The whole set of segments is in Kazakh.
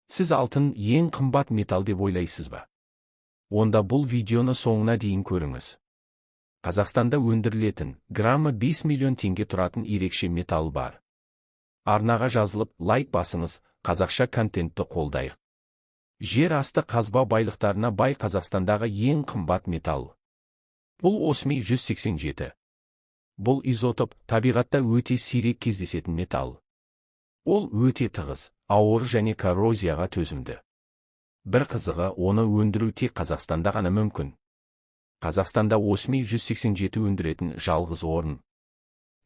Сіз алтын ең қымбат металл деп ойлайсыз ба? Онда бұл видеоны соңына дейін көріңіз. Қазақстанда өндірілетін, граммы 5 миллион теңге тұратын ерекше металл бар. Арнаға жазылып, лайк басыңыз, қазақша контентті қолдайық. Жер асты қазба байлықтарына бай Қазақстандағы ең қымбат металл. Бұл осмий 187. Бұл изотоп табиғатта өте сирек кездесетін металл. Ол өте тығыз, ауыр және коррозияға төзімді. Бір қызығы, оны өндіру тек Қазақстанда ғана мүмкін. Қазақстанда осмий 187 өндіретін жалғыз орын.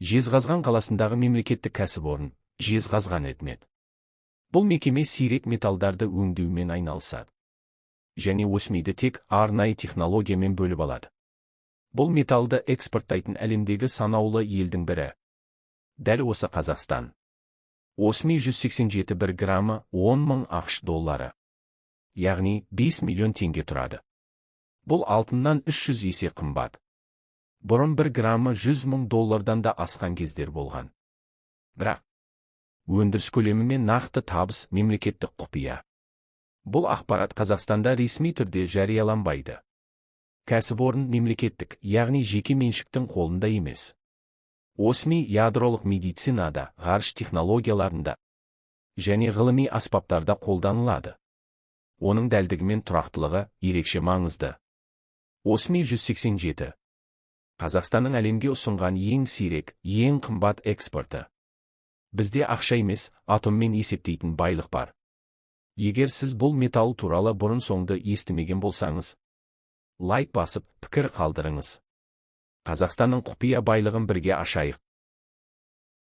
Жезқазған қаласындағы мемлекеттік кәсіпорын, Жезқазғанметалл. Бұл мекеме сирек металдарды өңдеумен айналысады. Және осмийді тек арнайы технологиямен бөліп алады. Бұл металды экспорттайтын әлемдегі санаулы елдің бірі. Дәл осы Қазақстан. Осмий 187 1 граммы 10 мың ақш доллары. Яғни 5 миллион теңге тұрады. Бұл алтыннан 300 есе қымбат. Бұрын 1 граммы 100 мың доллардан да асқан кездер болған. Бірақ өндіріс көлемі мен нақты табыс мемлекеттік құпия. Бұл ақпарат Қазақстанда ресми түрде жарияланбайды. Кәсіпорын мемлекеттік, яғни жеке меншіктің қолында емес. Осмий ядролық медицинада, ғарыш технологияларында және ғылыми аспаптарда қолданылады. Оның дәлдігі мен тұрақтылығы ерекше маңызды. Осмий 187. Қазақстанның әлемге ұсынған ең сирек, ең қымбат экспорты. Бізде ақша емес, атоммен есептейтін байлық бар. Егер сіз бұл металл туралы бұрын соңды естімеген болсаңыз, лайк басып, пікір қалдырыңыз. Қазақстанның құпия байлығын бірге ашайық.